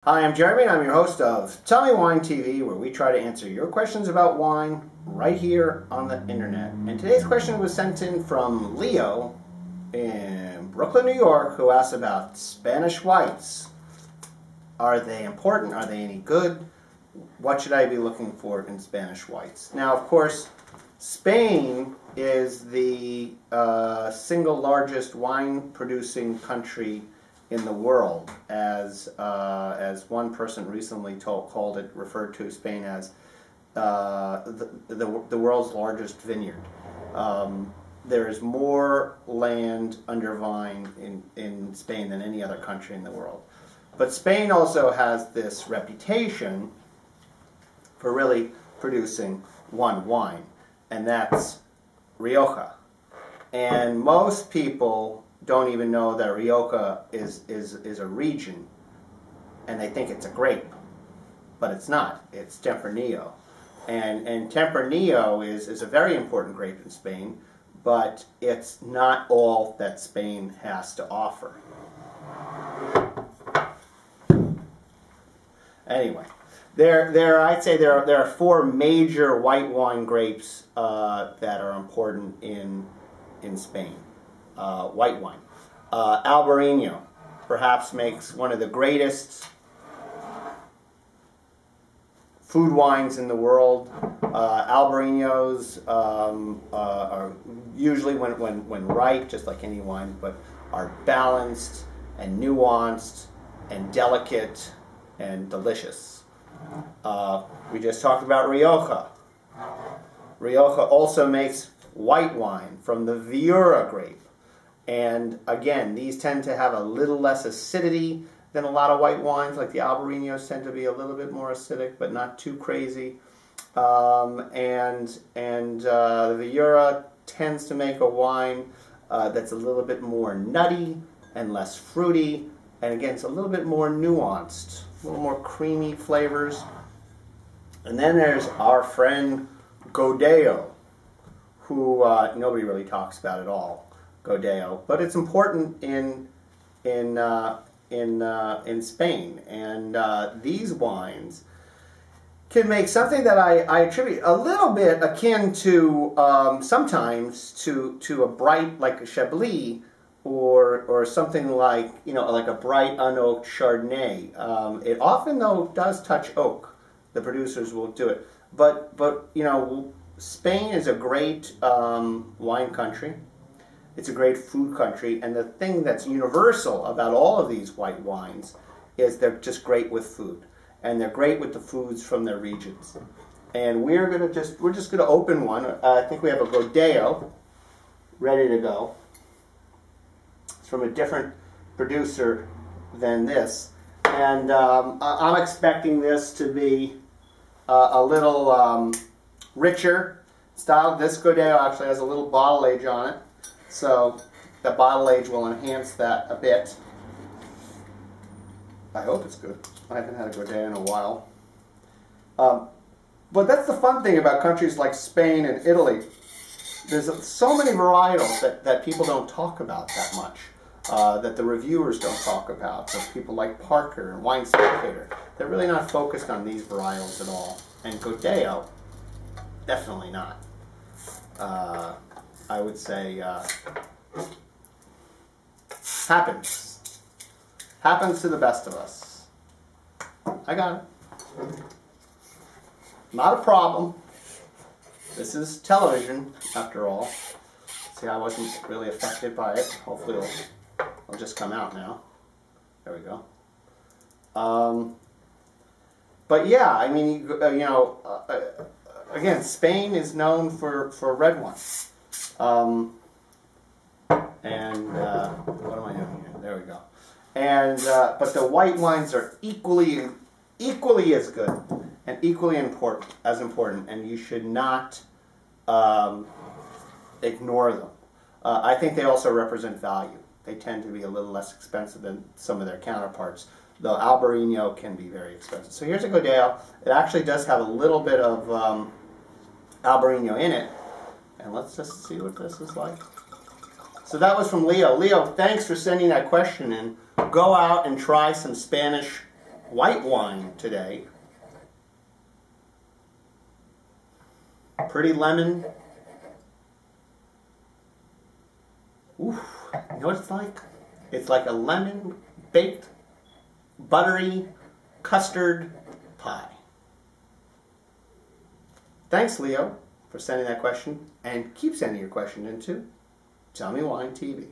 Hi, I'm Jeremy and I'm your host of Tell Me Wine TV, where we try to answer your questions about wine right here on the internet. And today's question was sent in from Leo in Brooklyn, New York, who asked about Spanish whites. Are they important? Are they any good? What should I be looking for in Spanish whites? Now, of course, Spain is the single largest wine-producing country in the world, as one person recently referred to Spain as the world's largest vineyard. There is more land under vine in Spain than any other country in the world. But Spain also has this reputation for really producing one wine, and that's Rioja. And most people don't even know that Rioja is a region, and they think it's a grape, but it's not. It's Tempranillo, and Tempranillo is a very important grape in Spain, but it's not all that Spain has to offer. Anyway, I'd say there are four major white wine grapes that are important in Spain. White wine. Albarino perhaps makes one of the greatest food wines in the world. Albarinos are usually, when ripe, just like any wine, but are balanced and nuanced and delicate and delicious. We just talked about Rioja. Rioja also makes white wine from the Viura grape. And again, these tend to have a little less acidity than a lot of white wines, like the Albarinos tend to be a little bit more acidic, but not too crazy. The Viura tends to make a wine that's a little bit more nutty and less fruity, and again, it's a little bit more nuanced, a little more creamy flavors. And then there's our friend Godello, who nobody really talks about at all. Godello, but it's important in Spain, and these wines can make something that I attribute a little bit akin to sometimes to a bright, like a Chablis, or something like like a bright unoaked Chardonnay. It often though does touch oak. The producers will do it, but Spain is a great wine country. It's a great food country, and the thing that's universal about all of these white wines is they're just great with food, and they're great with the foods from their regions. And we're just gonna open one. I think we have a Godello ready to go. It's from a different producer than this, and I'm expecting this to be a little richer style. This Godello actually has a little bottle age on it. So the bottle age will enhance that a bit. I hope it's good. I haven't had a Godello in a while. But that's the fun thing about countries like Spain and Italy. There's so many varietals that people don't talk about that much, that the reviewers don't talk about. So people like Parker and Wine Spectator, they're really not focused on these varietals at all. And Godello, definitely not. I would say happens to the best of us. I got it. Not a problem. This is television, after all. See, I wasn't really affected by it. Hopefully it'll just come out now. There we go. But yeah, I mean, again, Spain is known for red wine. What am I doing here? There we go. And but the white wines are equally as good and equally important, and you should not ignore them. I think they also represent value. They tend to be a little less expensive than some of their counterparts, though Albarino can be very expensive. So here's a Godello. It actually does have a little bit of Albarino in it. And let's just see what this is like. So that was from Leo. Leo, thanks for sending that question in. Go out and try some Spanish white wine today. Pretty lemon. Oof. You know what it's like? It's like a lemon baked, buttery custard pie. Thanks, Leo, for sending that question. And keep sending your question into Tell Me Wine TV.